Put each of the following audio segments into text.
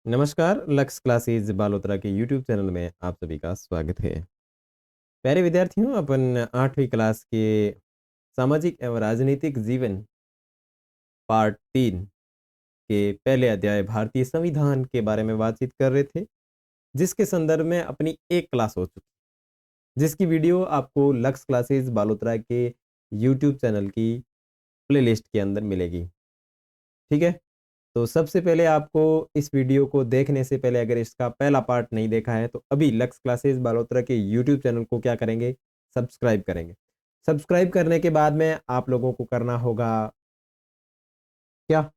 नमस्कार, lux classes Balotra के YouTube channel में आप सभी का स्वागत है। प्यारे विद्यार्थियों, अपन 8वीं क्लास के सामाजिक एवं राजनीतिक जीवन पार्ट 3 के पहले अध्याय भारतीय संविधान के बारे में बातचीत कर रहे थे, जिसके संदर्भ में अपनी एक क्लास हो चुकी, जिसकी वीडियो आपको लक्स क्लासेस बालोतरा के यूट्यूब चैनल की प्लेलिस्ट के अंदर मिलेगी। ठीक है? तो सबसे पहले आपको इस वीडियो को देखने से पहले अगर इसका पहला पार्ट नहीं देखा है तो अभी लक्स क्लासेस बालोतरा के यूट्यूब चैनल को क्या करेंगे, सब्सक्राइब करेंगे। सब्सक्राइब करने के बाद में आप लोगों को करना होगा क्या,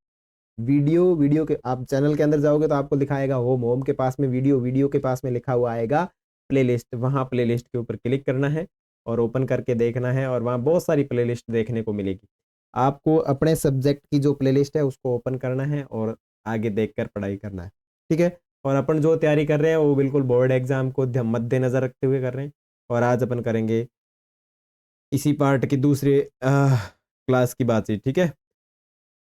वीडियो के आप चैनल के अंदर जाओगे तो आपको दिखाएगा होम, होम के पास में वीडियो, वीडियो के पास में लिखा हुआ आएगा प्लेलिस्ट, वहाँ प्लेलिस्ट के ऊपर क्लिक करना है और ओपन करके देखना है और वहाँ बहुत सारी प्लेलिस्ट देखने को मिलेगी। आपको अपने सब्जेक्ट की जो प्लेलिस्ट है उसको ओपन करना है और आगे देखकर पढ़ाई करना है। ठीक है? और अपन जो तैयारी कर रहे हैं वो बिल्कुल बोर्ड एग्जाम को मद्देनजर रखते हुए कर रहे हैं। और आज अपन करेंगे इसी पार्ट की दूसरे क्लास की बातचीत। ठीक है?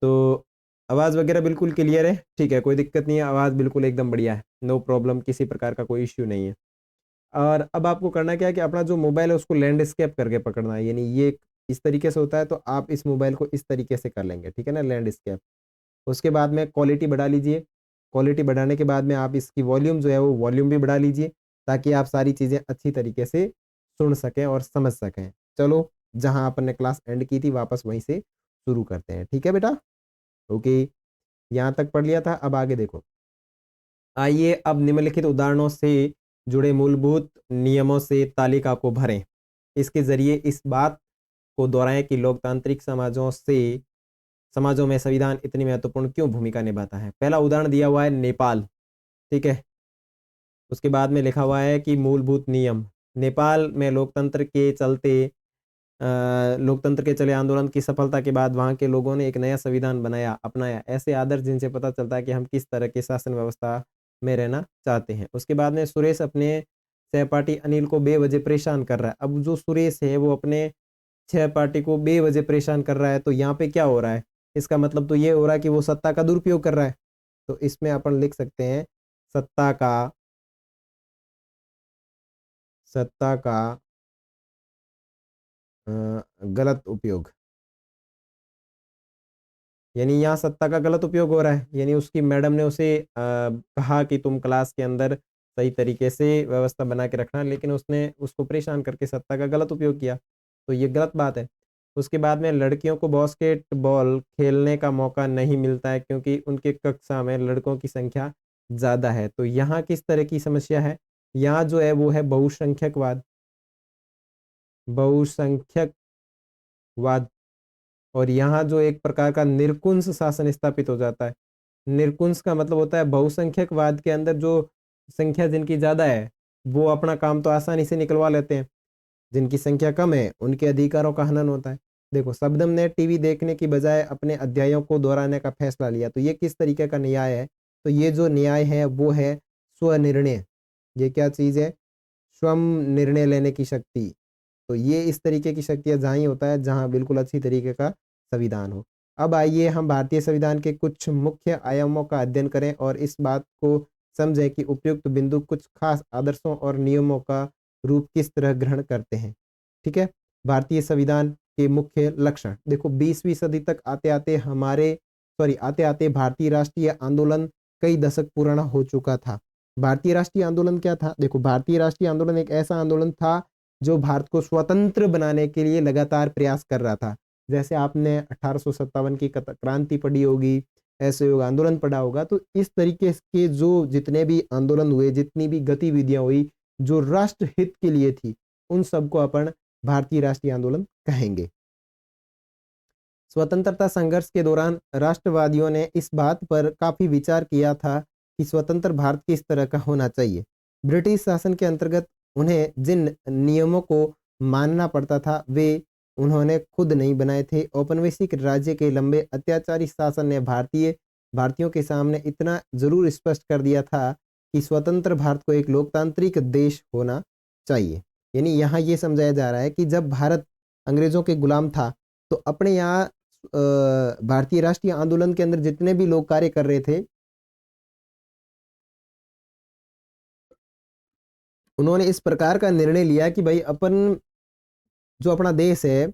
तो आवाज़ वगैरह बिल्कुल क्लियर है? ठीक है, कोई दिक्कत नहीं है, आवाज़ बिल्कुल एकदम बढ़िया है, नो प्रॉब्लम, किसी प्रकार का कोई इश्यू नहीं है। और अब आपको करना क्या है कि अपना जो मोबाइल है उसको लैंडस्केप करके पकड़ना है, यानी ये इस तरीके से होता है तो आप इस मोबाइल को इस तरीके से कर लेंगे, ठीक है ना, लैंडस्केप। उसके बाद में क्वालिटी बढ़ा लीजिए, क्वालिटी बढ़ाने के बाद में आप इसकी वॉल्यूम जो है वो वॉल्यूम भी बढ़ा लीजिए ताकि आप सारी चीज़ें अच्छी तरीके से सुन सकें और समझ सकें। चलो, जहाँ अपन ने क्लास एंड की थी वापस वहीं से शुरू करते हैं, ठीक है बेटा? ओके, यहाँ तक पढ़ लिया था, अब आगे देखो। आइए अब निम्नलिखित उदाहरणों से जुड़े मूलभूत नियमों से तालिका को भरें। इसके ज़रिए इस बात को दोहराएँ कि लोकतांत्रिक समाजों में संविधान इतनी महत्वपूर्ण क्यों भूमिका निभाता है। पहला उदाहरण दिया हुआ है नेपाल, ठीक है? उसके बाद में लिखा हुआ है कि मूलभूत नियम। नेपाल में लोकतंत्र के चले आंदोलन की सफलता के बाद वहाँ के लोगों ने एक नया संविधान अपनाया ऐसे आदर्श जिनसे पता चलता है कि हम किस तरह की शासन व्यवस्था में रहना चाहते हैं। उसके बाद में सुरेश अपने सहपाठी अनिल को बेवजह परेशान कर रहा है। अब जो सुरेश है वो अपने सहपाठी को बेवजह परेशान कर रहा है, तो यहाँ पे क्या हो रहा है? इसका मतलब तो ये हो रहा है कि वो सत्ता का दुरुपयोग कर रहा है। तो इसमें अपन लिख सकते हैं सत्ता का सत्ता का गलत उपयोग। यानी यहाँ सत्ता का गलत उपयोग हो रहा है, यानी उसकी मैडम ने उसे कहा कि तुम क्लास के अंदर सही तरीके से व्यवस्था बना के रखना, लेकिन उसने उसको परेशान करके सत्ता का गलत उपयोग किया, तो ये गलत बात है। उसके बाद में लड़कियों को बास्केटबॉल खेलने का मौका नहीं मिलता है क्योंकि उनके कक्षा में लड़कों की संख्या ज़्यादा है। तो यहाँ किस तरह की समस्या है? यहाँ जो है वो है बहुसंख्यकवाद, बहुसंख्यकवाद। और यहाँ जो एक प्रकार का निरकुंस शासन स्थापित हो जाता है। निरकुंस का मतलब होता है बहुसंख्यकवाद के अंदर जो संख्या जिनकी ज़्यादा है, वो अपना काम तो आसानी से निकलवा लेते हैं। जिनकी संख्या कम है, उनके अधिकारों का हनन होता है। देखो, शबनम ने टीवी देखने की बजाय अपने अध्यायों को दोहराने का फैसला लिया, तो ये किस तरीके का न्याय है? तो ये जो न्याय है वो है स्वनिर्णय। ये क्या चीज़ है? स्वयं निर्णय लेने की शक्ति। तो ये इस तरीके की शक्तियाँ जहाँ ही होता है जहाँ बिल्कुल अच्छी तरीके का संविधान हो। अब आइए हम भारतीय संविधान के कुछ मुख्य आयामों का अध्ययन करें और इस बात को समझें कि उपयुक्त बिंदु कुछ खास आदर्शों और नियमों का रूप किस तरह ग्रहण करते हैं। ठीक है? भारतीय संविधान के मुख्य लक्षण देखो, 20वीं सदी तक आते आते भारतीय राष्ट्रीय आंदोलन कई दशक पुराना हो चुका था। भारतीय राष्ट्रीय आंदोलन क्या था? देखो, भारतीय राष्ट्रीय आंदोलन एक ऐसा आंदोलन था जो भारत को स्वतंत्र बनाने के लिए लगातार प्रयास कर रहा था। जैसे आपने 1857 की क्रांति पढ़ी होगी, असहयोग आंदोलन पढ़ा होगा, तो इस तरीके के जो जितने भी आंदोलन हुए, जितनी भी गतिविधियां हुई जो राष्ट्र हित के लिए थी, उन सबको अपन भारतीय राष्ट्रीय आंदोलन कहेंगे। स्वतंत्रता संघर्ष के दौरान राष्ट्रवादियों ने इस बात पर काफी विचार किया था कि स्वतंत्र भारत किस तरह का होना चाहिए। ब्रिटिश शासन के अंतर्गत उन्हें जिन नियमों को मानना पड़ता था वे उन्होंने खुद नहीं बनाए थे। औपनिवेशिक राज्य के लंबे अत्याचारी शासन ने भारतीयों के सामने इतना जरूर स्पष्ट कर दिया था कि स्वतंत्र भारत को एक लोकतांत्रिक देश होना चाहिए। यानी यहाँ ये समझाया जा रहा है कि जब भारत अंग्रेजों के गुलाम था तो अपने यहाँ भारतीय राष्ट्रीय आंदोलन के अंदर जितने भी लोग कार्य कर रहे थे उन्होंने इस प्रकार का निर्णय लिया कि भाई अपन जो अपना देश है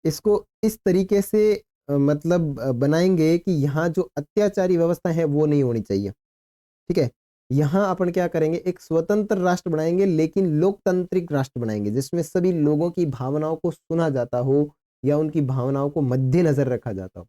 इसको इस तरीके से मतलब बनाएंगे कि यहाँ जो अत्याचारी व्यवस्था है वो नहीं होनी चाहिए। ठीक है, यहाँ अपन क्या करेंगे, एक स्वतंत्र राष्ट्र बनाएंगे लेकिन लोकतांत्रिक राष्ट्र बनाएंगे जिसमें सभी लोगों की भावनाओं को सुना जाता हो या उनकी भावनाओं को मद्देनजर रखा जाता हो।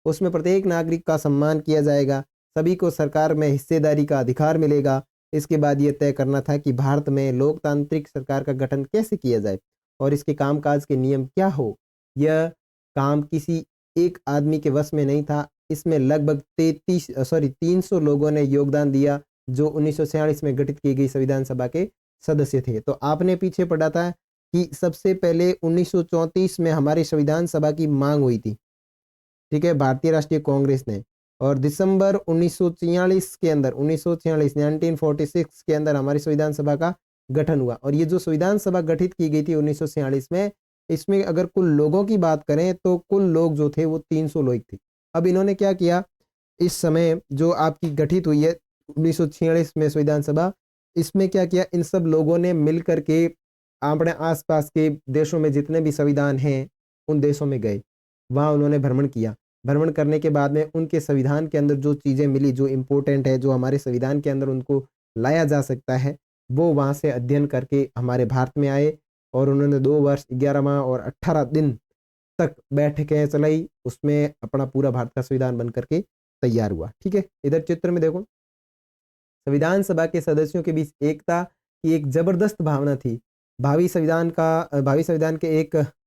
उसमें प्रत्येक नागरिक का सम्मान किया जाएगा, सभी को सरकार में हिस्सेदारी का अधिकार मिलेगा। इसके बाद ये तय करना था कि भारत में लोकतांत्रिक सरकार का गठन कैसे किया जाए और इसके कामकाज के नियम क्या हो। यह काम किसी एक आदमी के वश में नहीं था। इसमें लगभग 300 लोगों ने योगदान दिया जो 1946 में गठित की गई संविधान सभा के सदस्य थे। तो आपने पीछे पढ़ा था कि सबसे पहले 1934 में हमारी संविधान सभा की मांग हुई थी, ठीक है, भारतीय राष्ट्रीय कांग्रेस ने, और दिसंबर 1946 के अंदर 1946 के अंदर हमारी संविधान सभा का गठन हुआ। और ये जो संविधान सभा गठित की गई थी 1946 में, इसमें अगर कुल लोगों की बात करें तो कुल लोग जो थे वो 300 लोग थे। अब इन्होंने क्या किया, इस समय जो आपकी गठित हुई है 1946 में संविधान सभा, इसमें क्या किया, इन सब लोगों ने मिल करके अपने आसपास के देशों में जितने भी संविधान हैं उन देशों में गए, वहाँ उन्होंने भ्रमण किया। भ्रमण करने के बाद में उनके संविधान के अंदर जो चीज़ें मिली, जो इम्पोर्टेंट है, जो हमारे संविधान के अंदर उनको लाया जा सकता है, वो वहाँ से अध्ययन करके हमारे भारत में आए और उन्होंने 2 वर्ष 11 माह और 18 दिन तक बैठकें चलाई। उसमें अपना पूरा भारत का संविधान बन करके तैयार हुआ। ठीक है, इधर चित्र में देखो, संविधान सभा के सदस्यों के बीच एकता की एक जबरदस्त भावना थी। भावी संविधान के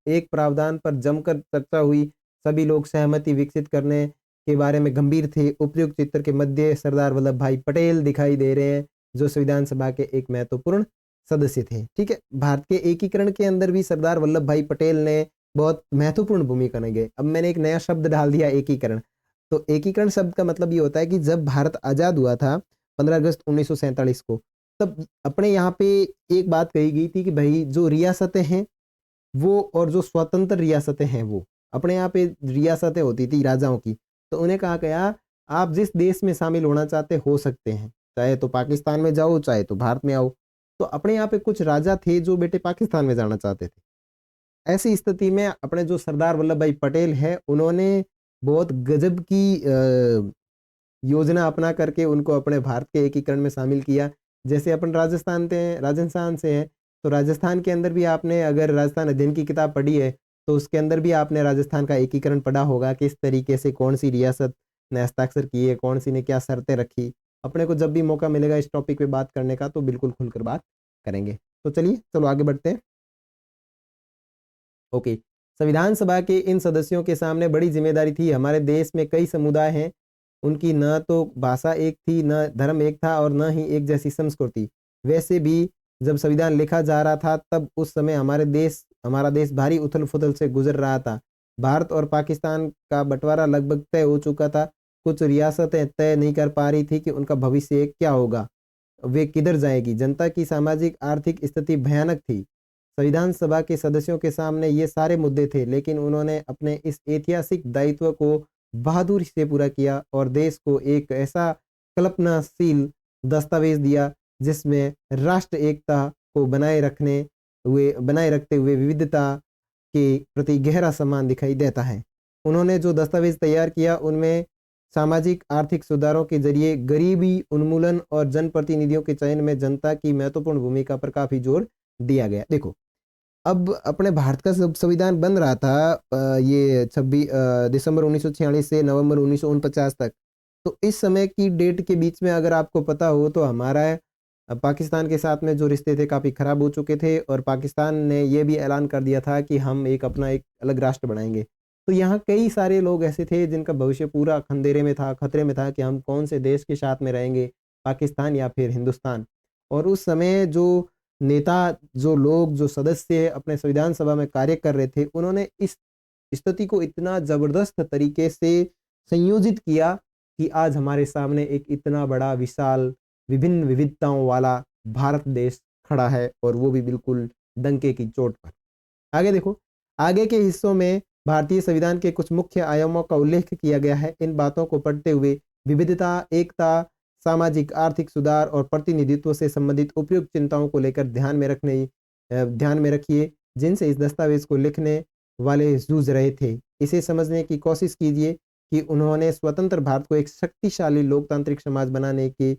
एक प्रावधान पर जमकर चर्चा हुई। सभी लोग सहमति विकसित करने के बारे में गंभीर थे। उपयुक्त चित्र के मध्य सरदार वल्लभ भाई पटेल दिखाई दे रहे हैं जो संविधान सभा के एक महत्वपूर्ण सदस्य थे। ठीक है, भारत के एकीकरण के अंदर भी सरदार वल्लभ भाई पटेल ने बहुत महत्वपूर्ण भूमिका निभाई। अब मैंने एक नया शब्द डाल दिया, एकीकरण। तो एकीकरण शब्द का मतलब ये होता है कि जब भारत आजाद हुआ था 15 अगस्त 1947 को, तब अपने यहाँ पे एक बात कही गई थी कि भाई जो रियासतें हैं वो, और जो स्वतंत्र रियासतें हैं वो, अपने यहाँ पे रियासतें होती थी राजाओं की, तो उन्हें कहा गया आप जिस देश में शामिल होना चाहते हो सकते हैं, चाहे तो पाकिस्तान में जाओ चाहे तो भारत में आओ। तो अपने यहाँ पे कुछ राजा थे जो बेटे पाकिस्तान में जाना चाहते थे। ऐसी स्थिति में अपने जो सरदार वल्लभ भाई पटेल है, उन्होंने बहुत गजब की योजना अपना करके उनको अपने भारत के एकीकरण में शामिल किया। जैसे अपन राजस्थान से हैं, तो राजस्थान के अंदर भी आपने अगर राजस्थान अध्ययन की किताब पढ़ी है तो उसके अंदर भी आपने राजस्थान का एकीकरण पढ़ा होगा, किस तरीके से कौन सी रियासत ने हस्ताक्षर किए, कौन सी ने क्या शर्तें रखी। अपने को जब भी मौका मिलेगा इस टॉपिक पे बात करने का तो बिल्कुल खुलकर बात करेंगे। तो चलो आगे बढ़ते हैं। ओके, संविधान सभा के इन सदस्यों के सामने बड़ी जिम्मेदारी थी। हमारे देश में कई समुदाय हैं, उनकी न तो भाषा एक थी, न धर्म एक था और न ही एक जैसी संस्कृति। वैसे भी जब संविधान लिखा जा रहा था तब उस समय हमारा देश भारी उथल पुथल से गुजर रहा था। भारत और पाकिस्तान का बंटवारा लगभग तय हो चुका था। कुछ रियासतें तय नहीं कर पा रही थी कि उनका भविष्य क्या होगा, वे किधर जाएगी। जनता की सामाजिक आर्थिक स्थिति भयानक थी। संविधान सभा के सदस्यों के सामने ये सारे मुद्दे थे, लेकिन उन्होंने अपने इस ऐतिहासिक दायित्व को बहादुरी से पूरा किया और देश को एक ऐसा कल्पनाशील दस्तावेज दिया जिसमें राष्ट्र एकता को बनाए रखते हुए विविधता के प्रति गहरा सम्मान दिखाई देता है। उन्होंने जो दस्तावेज तैयार किया उनमें सामाजिक आर्थिक सुधारों के जरिए गरीबी उन्मूलन और जनप्रतिनिधियों के चयन में जनता की महत्वपूर्ण भूमिका पर काफी जोर दिया गया। देखो, अब अपने भारत का संविधान बन रहा था ये 26 दिसंबर 1946 से नवंबर 1949 तक। तो इस समय की डेट के बीच में अगर आपको पता हो तो हमारा पाकिस्तान के साथ में जो रिश्ते थे काफ़ी ख़राब हो चुके थे और पाकिस्तान ने ये भी ऐलान कर दिया था कि हम अपना एक अलग राष्ट्र बनाएंगे। तो यहाँ कई सारे लोग ऐसे थे जिनका भविष्य पूरा खतरे में था कि हम कौन से देश के साथ में रहेंगे, पाकिस्तान या फिर हिंदुस्तान। और उस समय जो नेता, जो लोग, जो सदस्य अपने संविधान सभा में कार्य कर रहे थे, उन्होंने इस स्थिति को इतना ज़बरदस्त तरीके से संयोजित किया कि आज हमारे सामने एक इतना बड़ा विशाल विभिन्न विविधताओं वाला भारत देश खड़ा है और वो भी बिल्कुल डंके की चोट पर। आगे देखो, आगे के हिस्सों में भारतीय संविधान के कुछ मुख्य आयामों का उल्लेख किया गया है। इन बातों को पढ़ते हुए विविधता, एकता, सामाजिक आर्थिक सुधार और प्रतिनिधित्व से संबंधित उपयुक्त चिंताओं को लेकर ध्यान में रखिए जिनसे इस दस्तावेज को लिखने वाले जूझ रहे थे। इसे समझने की कोशिश कीजिए कि उन्होंने स्वतंत्र भारत को एक शक्तिशाली लोकतांत्रिक समाज बनाने के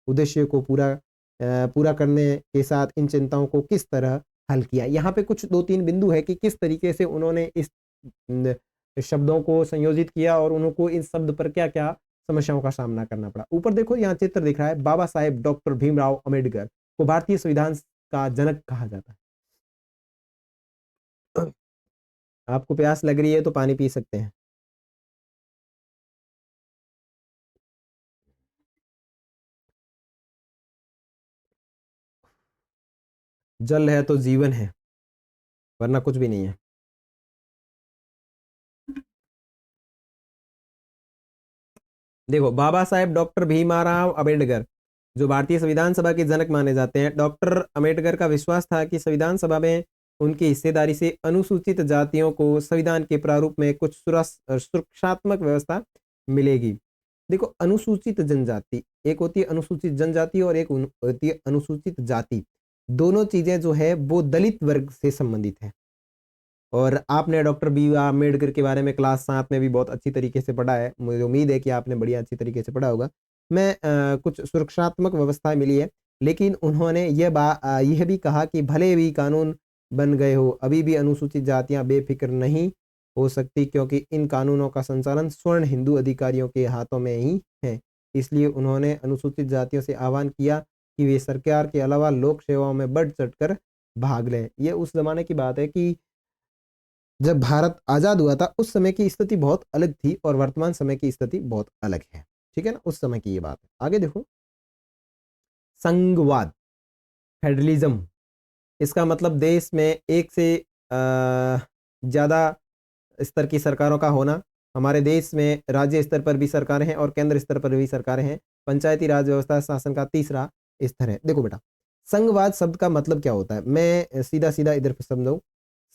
उद्देश्य को पूरा करने के साथ इन चिंताओं को किस तरह हल किया। यहाँ पे कुछ 2-3 बिंदु है कि किस तरीके से उन्होंने इस शब्दों को संयोजित किया और उनको इस शब्द पर क्या-क्या समस्याओं का सामना करना पड़ा। ऊपर देखो यहाँ चित्र दिख रहा है, बाबा साहेब डॉक्टर भीमराव अम्बेडकर को भारतीय संविधान का जनक कहा जाता है। आपको प्यास लग रही है तो पानी पी सकते हैं। जल है तो जीवन है, वरना कुछ भी नहीं है। देखो, बाबा साहेब डॉक्टर भीमराव अम्बेडकर जो भारतीय संविधान सभा के जनक माने जाते हैं। डॉक्टर अम्बेडकर का विश्वास था कि संविधान सभा में उनकी हिस्सेदारी से अनुसूचित जातियों को संविधान के प्रारूप में कुछ सुरक्षात्मक व्यवस्था मिलेगी। देखो, अनुसूचित जनजाति, एक होती है अनुसूचित जनजाति और एक होती है अनुसूचित जाति। दोनों चीजें जो है वो दलित वर्ग से संबंधित है। और आपने डॉक्टर बी आर अम्बेडकर के बारे में क्लास 7 में भी बहुत अच्छी तरीके से पढ़ा है। मुझे उम्मीद है कि आपने बढ़िया अच्छी तरीके से पढ़ा होगा। मैं कुछ सुरक्षात्मक व्यवस्था मिली है, लेकिन उन्होंने यह भी कहा कि भले भी कानून बन गए हो, अभी भी अनुसूचित जातियां बेफिक्र नहीं हो सकती क्योंकि इन कानूनों का संचालन स्वर्ण हिंदू अधिकारियों के हाथों में ही है। इसलिए उन्होंने अनुसूचित जातियों से आह्वान किया कि वे सरकार के अलावा लोक सेवाओं में बढ़ चढ़कर भाग लें। ये उस जमाने की बात है कि जब भारत आजाद हुआ था उस समय की स्थिति बहुत अलग थी और वर्तमान समय की स्थिति बहुत अलग है। ठीक है ना, उस समय की ये बात है। आगे देखो, संघवाद, फेडरलिज्म, इसका मतलब देश में एक से ज्यादा स्तर की सरकारों का होना। हमारे देश में राज्य स्तर पर भी सरकारें हैं और केंद्र स्तर पर भी सरकारें हैं। पंचायती राज व्यवस्था शासन का तीसरा स्तर है। देखो बेटा, संघवाद शब्द का मतलब क्या होता है, मैं सीधा सीधा इधर समझाऊं।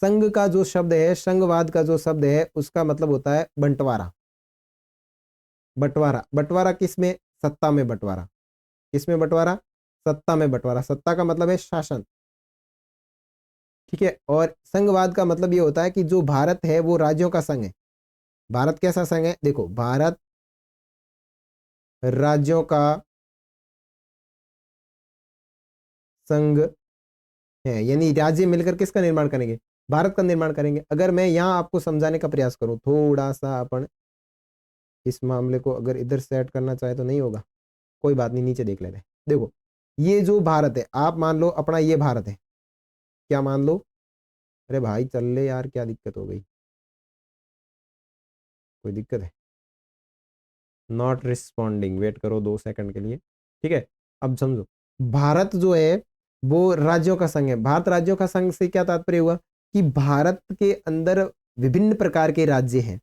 संघ का जो शब्द है, संघवाद का जो शब्द है, उसका मतलब होता है बंटवारा। बंटवारा, बंटवारा किस में? सत्ता में बंटवारा। किस में बंटवारा? सत्ता में बंटवारा। सत्ता का मतलब है शासन। ठीक है, और संघवाद का मतलब ये होता है कि जो भारत है वो राज्यों का संघ है। भारत कैसा संघ है? देखो, भारत राज्यों का संघ है, यानी राज्य मिलकर किसका निर्माण करेंगे? भारत का निर्माण करेंगे। अगर मैं यहां आपको समझाने का प्रयास करूं, थोड़ा सा अपन इस मामले को अगर इधर सेट करना चाहे तो नहीं होगा, कोई बात नहीं, नीचे देख लेते हैं। देखो, ये जो भारत है, आप मान लो अपना ये भारत है। क्या मान लो? अरे भाई चल ले यार, क्या दिक्कत हो गई? कोई दिक्कत है? नॉट रिस्पॉन्डिंग, वेट करो 2 सेकंड के लिए। ठीक है, अब समझो, भारत जो है वो राज्यों का संघ है। भारत राज्यों का संघ से क्या तात्पर्य हुआ कि भारत के अंदर विभिन्न प्रकार के राज्य हैं।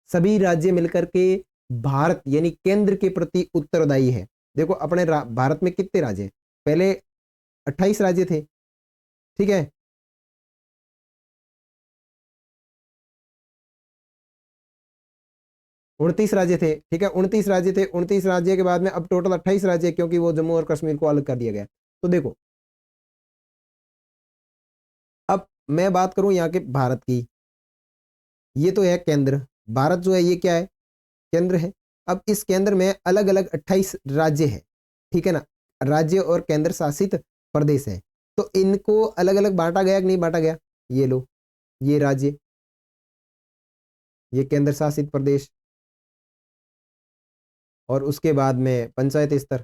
सभी राज्य मिलकर के भारत यानी केंद्र के प्रति उत्तरदायी है। देखो, अपने भारत में कितने राज्य हैं? पहले 28 राज्य थे। ठीक है, 29 राज्य थे। ठीक है, 29 राज्य थे। 29 राज्य के बाद में अब टोटल 28 राज्य, क्योंकि वो जम्मू और कश्मीर को अलग कर दिया गया। तो देखो, अब मैं बात करूं यहाँ के भारत की, ये तो है केंद्र। भारत जो है ये क्या है? केंद्र है। अब इस केंद्र में अलग अलग 28 राज्य है। ठीक है ना, राज्य और केंद्र शासित प्रदेश है। तो इनको अलग अलग बांटा गया कि नहीं बांटा गया? ये लो, ये राज्य, ये केंद्र शासित प्रदेश, और उसके बाद में पंचायत स्तर।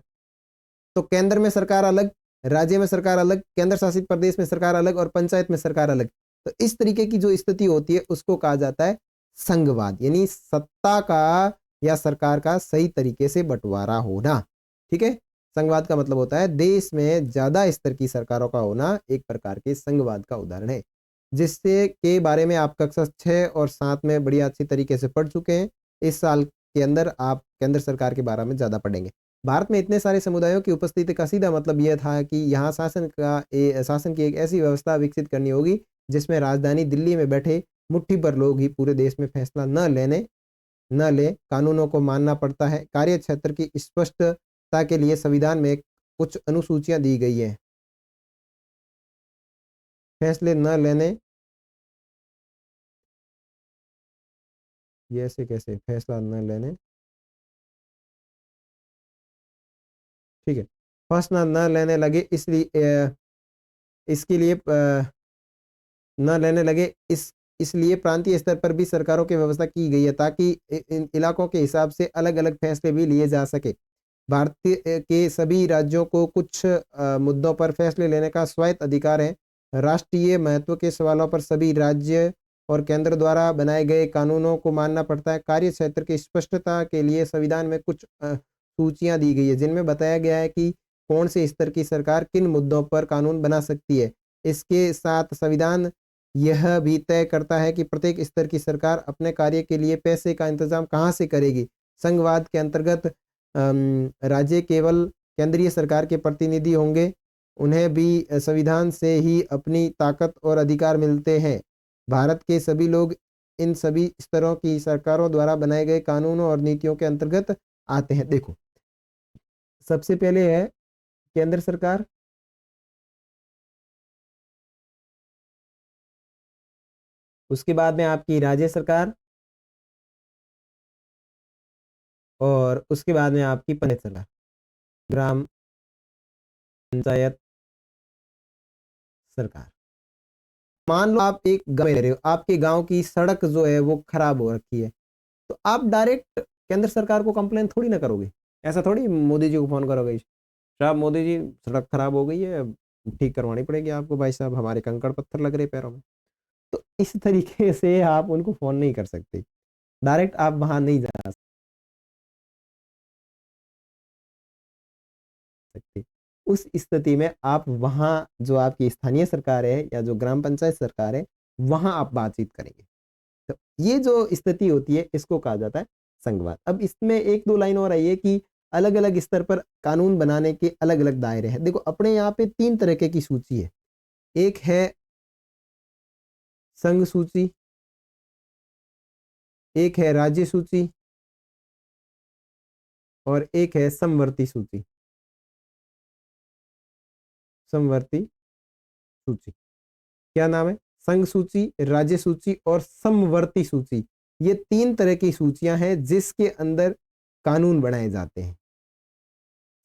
तो केंद्र में सरकार अलग, राज्य में सरकार अलग, केंद्र शासित प्रदेश में सरकार अलग और पंचायत में सरकार अलग। तो इस तरीके की जो स्थिति होती है उसको कहा जाता है संघवाद, यानी सत्ता का या सरकार का सही तरीके से बंटवारा होना। ठीक है, संघवाद का मतलब होता है देश में ज्यादा स्तर की सरकारों का होना, एक प्रकार के संघवाद का उदाहरण है, जिससे के बारे में आप कक्षा 6 और 7 में बढ़िया अच्छी तरीके से पढ़ चुके हैं। इस साल के अंदर आप केंद्र सरकार के बारे में ज्यादा पढ़ेंगे। भारत में इतने सारे समुदायों की उपस्थिति का सीधा मतलब यह था कि यहाँ शासन की एक ऐसी व्यवस्था विकसित करनी होगी जिसमें राजधानी दिल्ली में बैठे मुट्ठी भर लोग ही पूरे देश में फैसला न ले, कानूनों को मानना पड़ता है। कार्य क्षेत्र की स्पष्ट ता के लिए संविधान में कुछ अनुसूचियां दी गई है। फैसले न लेने, ये ऐसे कैसे, फैसला न लेने, ठीक है, फैसला न लेने लगे इसलिए इसके लिए न लेने लगे इसलिए प्रांतीय स्तर पर भी सरकारों की व्यवस्था की गई है ताकि इन इलाकों के हिसाब से अलग अलग फैसले भी लिए जा सके। भारतीय के सभी राज्यों को कुछ मुद्दों पर फैसले लेने का स्वायत्त अधिकार है। राष्ट्रीय महत्व के सवालों पर सभी राज्य और केंद्र द्वारा बनाए गए कानूनों को मानना पड़ता है। कार्य क्षेत्र की स्पष्टता के लिए संविधान में कुछ सूचियां दी गई है जिनमें बताया गया है कि कौन से स्तर की सरकार किन मुद्दों पर कानून बना सकती है। इसके साथ संविधान यह भी तय करता है कि प्रत्येक स्तर की सरकार अपने कार्य के लिए पैसे का इंतजाम कहाँ से करेगी। संघवाद के अंतर्गत राज्य केवल केंद्रीय सरकार के प्रतिनिधि होंगे। उन्हें भी संविधान से ही अपनी ताकत और अधिकार मिलते हैं। भारत के सभी लोग इन सभी स्तरों की सरकारों द्वारा बनाए गए कानूनों और नीतियों के अंतर्गत आते हैं। देखो, सबसे पहले है केंद्र सरकार, उसके बाद में आपकी राज्य सरकार, और उसके बाद में आपकी पंचायत सरकार, ग्राम पंचायत सरकार। मान लो आप एक गांव में रह रहे हो, आपके गांव की सड़क जो है वो खराब हो रखी है, तो आप डायरेक्ट केंद्र सरकार को कंप्लेन थोड़ी ना करोगे। ऐसा थोड़ी मोदी जी को फोन करोगे, साहब मोदी जी सड़क खराब हो गई है, ठीक करवानी पड़ेगी आपको भाई साहब, हमारे कंकड़ पत्थर लग रहे पैरों में। तो इस तरीके से आप उनको फोन नहीं कर सकते, डायरेक्ट आप वहां नहीं जा सकते। उस स्थिति में आप वहां जो आपकी स्थानीय सरकार है या जो ग्राम पंचायत सरकार है वहां आप बातचीत करेंगे। तो ये जो स्थिति होती है इसको कहा जाता है संघवाद। अब इसमें एक दो लाइन और आई है कि अलग अलग स्तर पर कानून बनाने के अलग अलग दायरे हैं। देखो, अपने यहाँ पे 3 तरह की सूची है। एक है संघ सूची, एक है राज्य सूची, और एक है समवर्ती सूची। समवर्ती सूची क्या नाम है? संघ सूची, राज्य सूची और समवर्ती सूची। ये 3 तरह की सूचियां हैं जिसके अंदर कानून बनाए जाते हैं।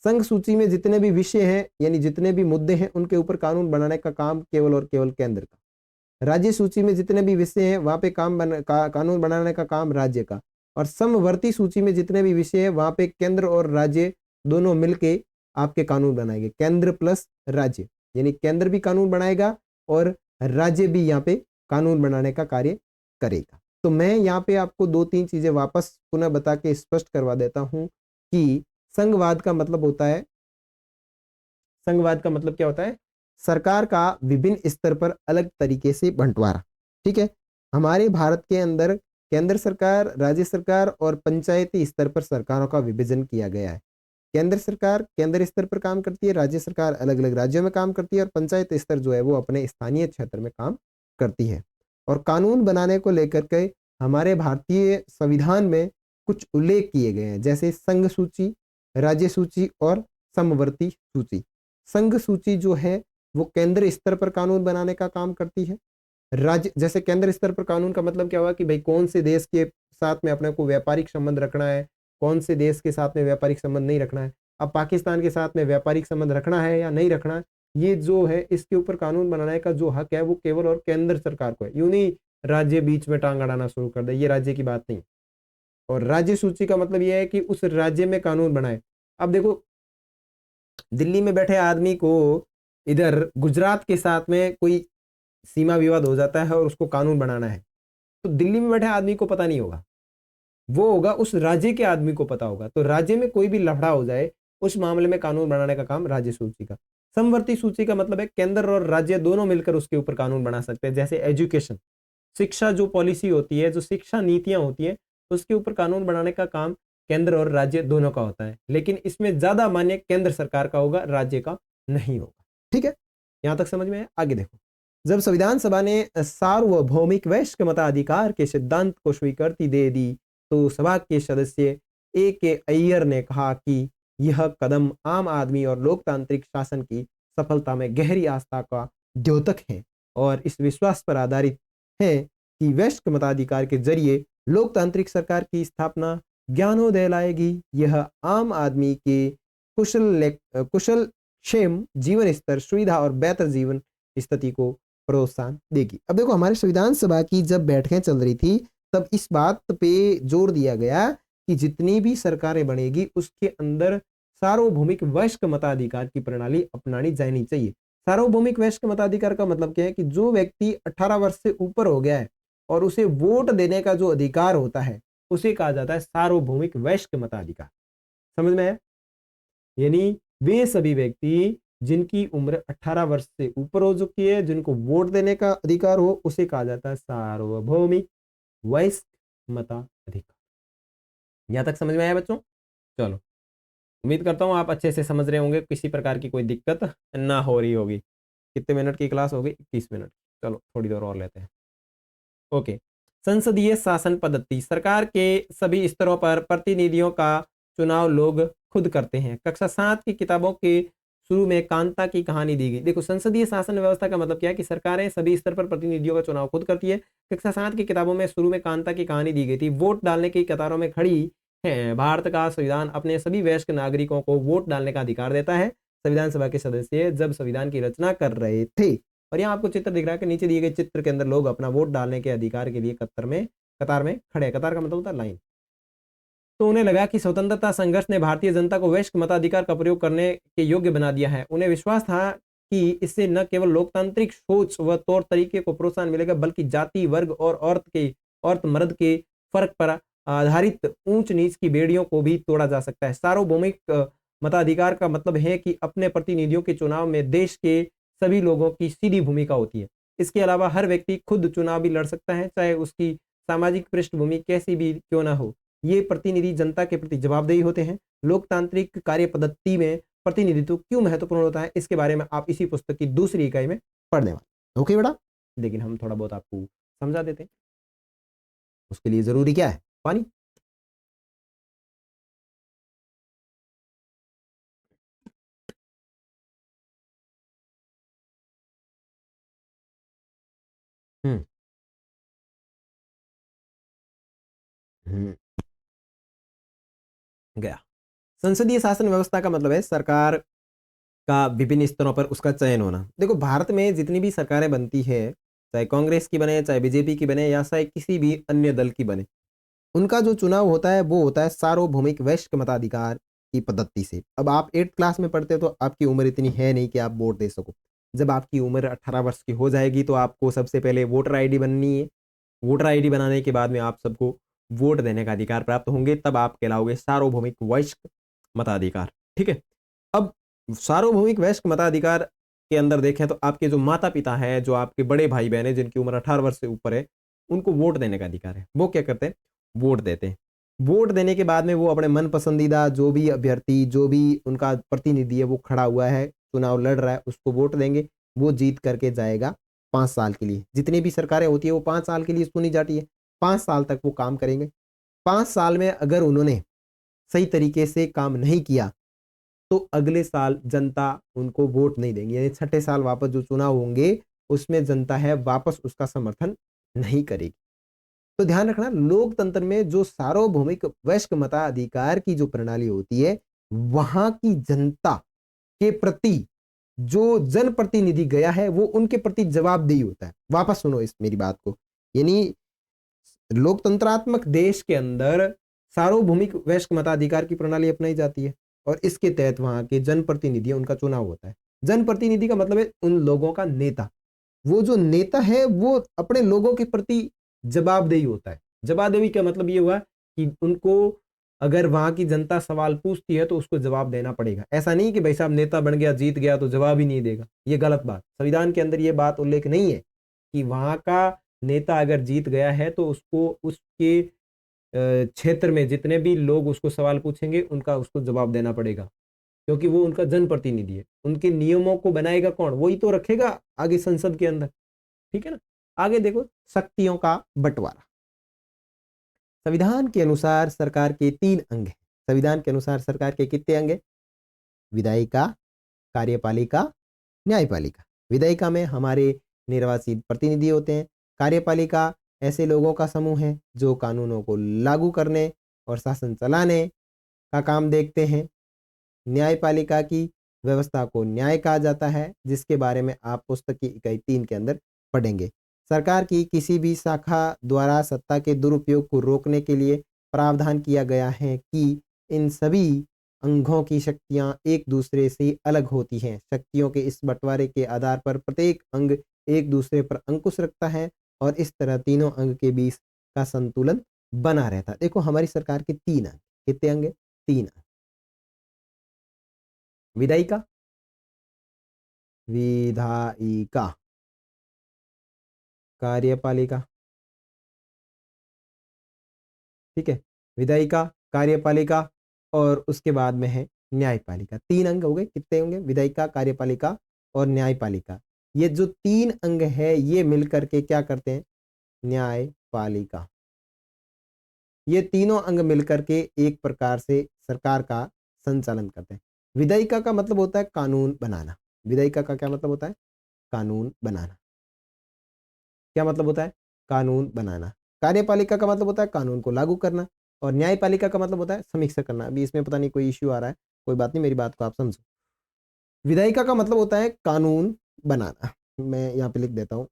संघ सूची में जितने भी विषय हैं यानी जितने भी मुद्दे हैं उनके ऊपर कानून बनाने का काम केवल और केवल केंद्र का। राज्य सूची में जितने भी विषय हैं वहां पे कानून बनाने का काम राज्य का। और समवर्ती सूची में जितने भी विषय हैं वहां पे केंद्र और राज्य दोनों मिलके आपके कानून बनाएंगे। केंद्र प्लस राज्य, यानी केंद्र भी कानून बनाएगा और राज्य भी यहाँ पे कानून बनाने का कार्य करेगा। तो मैं यहाँ पे आपको 2-3 चीजें वापस पुनः बता के स्पष्ट करवा देता हूं कि संघवाद का मतलब होता है, संघवाद का मतलब क्या होता है? सरकार का विभिन्न स्तर पर अलग तरीके से बंटवारा। ठीक है, हमारे भारत के अंदर केंद्र सरकार, राज्य सरकार और पंचायती स्तर पर सरकारों का विभाजन किया गया है। केंद्र सरकार केंद्र स्तर पर काम करती है, राज्य सरकार अलग अलग राज्यों में काम करती है और पंचायत स्तर जो है वो अपने स्थानीय क्षेत्र में काम करती है। और कानून बनाने को लेकर के हमारे भारतीय संविधान में कुछ उल्लेख किए गए हैं, जैसे संघ सूची, राज्य सूची और समवर्ती सूची। संघ सूची जो है वो केंद्र स्तर पर कानून बनाने का काम करती है। राज्य, जैसे केंद्र स्तर पर कानून का मतलब क्या हुआ कि भाई कौन से देश के साथ में अपने को व्यापारिक संबंध रखना है, कौन से देश के साथ में व्यापारिक संबंध नहीं रखना है। अब पाकिस्तान के साथ में व्यापारिक संबंध रखना है या नहीं रखना है, ये जो है इसके ऊपर कानून बनाने का जो हक है वो केवल और केंद्र सरकार को है। यूं नहीं राज्य बीच में टांग अड़ाना शुरू कर दे, ये राज्य की बात नहीं। और राज्य सूची का मतलब यह है कि उस राज्य में कानून बनाए। अब देखो, दिल्ली में बैठे आदमी को इधर गुजरात के साथ में कोई सीमा विवाद हो जाता है और उसको कानून बनाना है, तो दिल्ली में बैठे आदमी को पता नहीं होगा, वो होगा उस राज्य के आदमी को पता होगा। तो राज्य में कोई भी लफड़ा हो जाए उस मामले में कानून बनाने का काम राज्य सूची का। समवर्ती सूची का मतलब है केंद्र और राज्य दोनों मिलकर उसके ऊपर कानून बना सकते हैं। जैसे एजुकेशन, शिक्षा जो पॉलिसी होती है, जो शिक्षा नीतियां होती है, उसके ऊपर कानून बनाने का काम केंद्र और राज्य दोनों का होता है। लेकिन इसमें ज्यादा मान्य केंद्र सरकार का होगा, राज्य का नहीं होगा। ठीक है, यहां तक समझ में है? आगे देखो, जब संविधान सभा ने सार्वभौमिक वैश्विक मताधिकार के सिद्धांत को स्वीकृति दे दी तो सभा के सदस्य ए के अय्यर ने कहा कि यह कदम आम आदमी और लोकतांत्रिक शासन की सफलता में गहरी आस्था का द्योतक है और इस विश्वास पर आधारित है कि वयस्क मताधिकार के जरिए लोकतांत्रिक सरकार की स्थापना ज्ञानोदय लाएगी। यह आम आदमी के कुशल क्षेम, जीवन स्तर, सुविधा और बेहतर जीवन स्थिति को प्रोत्साहन देगी। अब देखो, हमारे संविधान सभा की जब बैठकें चल रही थी तब इस बात पे जोर दिया गया कि जितनी भी सरकारें बनेगी उसके अंदर सार्वभौमिक वयस्क मताधिकार की प्रणाली अपनानी जानी चाहिए। सार्वभौमिक वयस्क मताधिकार का मतलब क्या है कि जो व्यक्ति 18 वर्ष से ऊपर हो गया है और उसे वोट देने का जो अधिकार होता है उसे कहा जाता है सार्वभौमिक वयस्क मताधिकार। समझ में आया? यानी वे सभी व्यक्ति जिनकी उम्र 18 वर्ष से ऊपर हो चुकी है, जिनको वोट देने का अधिकार हो, उसे कहा जाता है सार्वभौमिक वयस्क मताधिकार। यहां तक समझ में आया बच्चों? चलो, उम्मीद करता हूं आप अच्छे से समझ रहे होंगे, किसी प्रकार की कोई दिक्कत ना हो रही होगी। कितने मिनट की क्लास हो गई? 21 मिनट। चलो थोड़ी देर और लेते हैं। ओके, संसदीय शासन पद्धति। सरकार के सभी स्तरों पर प्रतिनिधियों का चुनाव लोग खुद करते हैं। कक्षा 7 की किताबों के शुरू में कांता की कहानी दी गई। देखो, संसदीय शासन व्यवस्था का मतलब क्या है कि सरकारें सभी स्तर पर प्रतिनिधियों का चुनाव खुद करती है। कक्षा 7 की किताबों में शुरू में कांता की कहानी दी गई थी। वोट डालने की कतारों में खड़ी है। भारत का संविधान अपने सभी वयस्क नागरिकों को वोट डालने का अधिकार देता है। संविधान सभा के सदस्य जब संविधान की रचना कर रहे थे, और यहाँ आपको चित्र दिख रहा है कि नीचे दिए गए चित्र के अंदर लोग अपना वोट डालने के अधिकार के लिए कतार में खड़े। कतार का मतलब होता है लाइन। तो उन्हें लगा कि स्वतंत्रता संघर्ष ने भारतीय जनता को वयस्क मताधिकार का प्रयोग करने के योग्य बना दिया है। उन्हें विश्वास था कि इससे न केवल लोकतांत्रिक सोच व तौर तरीके को प्रोत्साहन मिलेगा, बल्कि जाति, वर्ग और औरत मर्द के फर्क पर आधारित ऊंच नीच की बेड़ियों को भी तोड़ा जा सकता है। सार्वभौमिक मताधिकार का मतलब है कि अपने प्रतिनिधियों के चुनाव में देश के सभी लोगों की सीधी भूमिका होती है। इसके अलावा हर व्यक्ति खुद चुनाव भी लड़ सकता है, चाहे उसकी सामाजिक पृष्ठभूमि कैसी भी क्यों ना हो। ये प्रतिनिधि जनता के प्रति जवाबदेही होते हैं। लोकतांत्रिक कार्य पद्धति में प्रतिनिधित्व क्यों महत्वपूर्ण होता है, इसके बारे में आप इसी पुस्तक की दूसरी इकाई में पढ़ने वाले। ओके बेटा, लेकिन हम थोड़ा बहुत आपको समझा देते हैं। उसके लिए जरूरी क्या है? पानी। हम्म हम्म गया। संसदीय शासन व्यवस्था का मतलब है सरकार का विभिन्न स्तरों पर उसका चयन होना। देखो, भारत में जितनी भी सरकारें बनती है, चाहे कांग्रेस की बने, चाहे बीजेपी की बने, या चाहे किसी भी अन्य दल की बने, उनका जो चुनाव होता है वो होता है सार्वभौमिक वयस्क मताधिकार की पद्धति से। अब आप 8th क्लास में पढ़ते हो तो आपकी उम्र इतनी है नहीं कि आप वोट दे सको। जब आपकी उम्र 18 वर्ष की हो जाएगी तो आपको सबसे पहले वोटर आईडी बननी है। वोटर आईडी बनाने के बाद में आप सबको वोट देने का अधिकार प्राप्त होंगे, तब आप कहलाओगे सार्वभौमिक वयस्क मताधिकार। ठीक है। अब सार्वभौमिक वयस्क मताधिकार के अंदर देखें तो आपके जो माता पिता है, जो आपके बड़े भाई बहन है जिनकी उम्र 18 वर्ष से ऊपर है, उनको वोट देने का अधिकार है। वो क्या करते हैं? वोट देते हैं। वोट देने के बाद में वो अपने मन पसंदीदा जो भी अभ्यर्थी, जो भी उनका प्रतिनिधि है वो खड़ा हुआ है, चुनाव लड़ रहा है, उसको वोट देंगे। वो जीत करके जाएगा 5 साल के लिए। जितनी भी सरकारें होती है वो 5 साल के लिए चुनी जाती है। 5 साल तक वो काम करेंगे। 5 साल में अगर उन्होंने सही तरीके से काम नहीं किया तो अगले साल जनता उनको वोट नहीं देंगे। यानी 6ठे साल वापस जो चुनाव होंगे उसमें जनता है वापस उसका समर्थन नहीं करेगी। तो ध्यान रखना, लोकतंत्र में जो सार्वभौमिक वयस्क मताधिकार की जो प्रणाली होती है, वहां की जनता के प्रति जो जनप्रतिनिधि गया है वो उनके प्रति जवाबदेही होता है। वापस सुनो इस मेरी बात को। यानी लोकतंत्रात्मक देश के अंदर सार्वभौमिक वयस्क मताधिकार की प्रणाली अपनाई जाती है और इसके तहत वहां के जनप्रतिनिधि, उनका चुनाव होता है। जनप्रतिनिधि का मतलब है उन लोगों का नेता। वो जो नेता है वो अपने लोगों के प्रति जवाबदेही होता है। जवाबदेही का मतलब ये हुआ कि उनको अगर वहां की जनता सवाल पूछती है तो उसको जवाब देना पड़ेगा। ऐसा नहीं कि भाई साहब नेता बन गया, जीत गया तो जवाब ही नहीं देगा। ये गलत बात। संविधान के अंदर ये बात उल्लेख नहीं है कि वहां का नेता अगर जीत गया है तो उसको उसके क्षेत्र में जितने भी लोग उसको सवाल पूछेंगे उनका उसको जवाब देना पड़ेगा, क्योंकि वो उनका जनप्रतिनिधि है। उनके नियमों को बनाएगा कौन? वही तो रखेगा आगे संसद के अंदर। ठीक है ना। आगे देखो, शक्तियों का बंटवारा। संविधान के अनुसार सरकार के 3 अंग हैं। संविधान के अनुसार सरकार के कितने अंग हैं? विधायिका, कार्यपालिका, न्यायपालिका। विधायिका में हमारे निर्वाचित प्रतिनिधि होते हैं। कार्यपालिका ऐसे लोगों का समूह है जो कानूनों को लागू करने और शासन चलाने का काम देखते हैं। न्यायपालिका की व्यवस्था को न्याय कहा जाता है, जिसके बारे में आप पुस्तक की इकाई 3 के अंदर पढ़ेंगे। सरकार की किसी भी शाखा द्वारा सत्ता के दुरुपयोग को रोकने के लिए प्रावधान किया गया है कि इन सभी अंगों की शक्तियां एक दूसरे से अलग होती हैं। शक्तियों के इस बंटवारे के आधार पर प्रत्येक अंग एक दूसरे पर अंकुश रखता है और इस तरह तीनों अंग के बीच का संतुलन बना रहता है। देखो हमारी सरकार के 3 अंग, कितने अंग हैं? 3 अंग। विधायिका, विधायिका, कार्यपालिका, ठीक है? विधायिका, कार्यपालिका और उसके बाद में है न्यायपालिका। 3 अंग हो गए, कितने होंगे? विधायिका, कार्यपालिका और न्यायपालिका। ये जो 3 अंग है, ये मिलकर के क्या करते हैं? न्यायपालिका। ये तीनों अंग मिलकर के एक प्रकार से सरकार का संचालन करते हैं। विधायिका का मतलब होता है कानून बनाना। विधायिका का क्या मतलब होता है? कानून बनाना। क्या मतलब होता है? कानून बनाना। कार्यपालिका का मतलब होता है कानून को लागू करना और न्यायपालिका का मतलब होता है समीक्षा करना। अभी इसमें पता नहीं कोई इश्यू आ रहा है, कोई बात नहीं, मेरी बात को आप समझो। विधायिका का मतलब होता है कानून बनाना। मैं यहाँ पे लिख देता हूँ,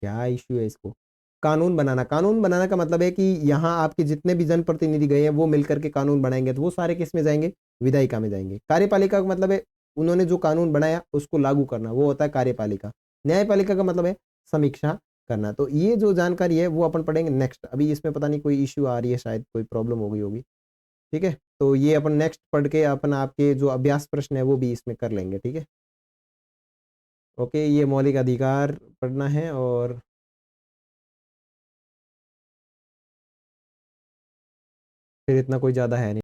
क्या इश्यू है इसको? कानून बनाना। कानून बनाना का मतलब है कि यहाँ आपके जितने भी जनप्रतिनिधि गए हैं वो मिलकर के कानून बनाएंगे, तो वो सारे किस में जाएंगे? विधायिका में जाएंगे। कार्यपालिका का मतलब है उन्होंने जो कानून बनाया उसको लागू करना, वो होता है कार्यपालिका। न्यायपालिका का मतलब है समीक्षा करना। तो ये जो जानकारी है वो अपन पढ़ेंगे नेक्स्ट। अभी इसमें पता नहीं कोई इश्यू आ रही है, शायद कोई प्रॉब्लम हो गई होगी, ठीक है? तो ये अपन नेक्स्ट पढ़ के अपन आपके जो अभ्यास प्रश्न है वो भी इसमें कर लेंगे, ठीक है? ओके, ये मौलिक अधिकार पढ़ना है और फिर इतना कोई ज़्यादा है नहीं।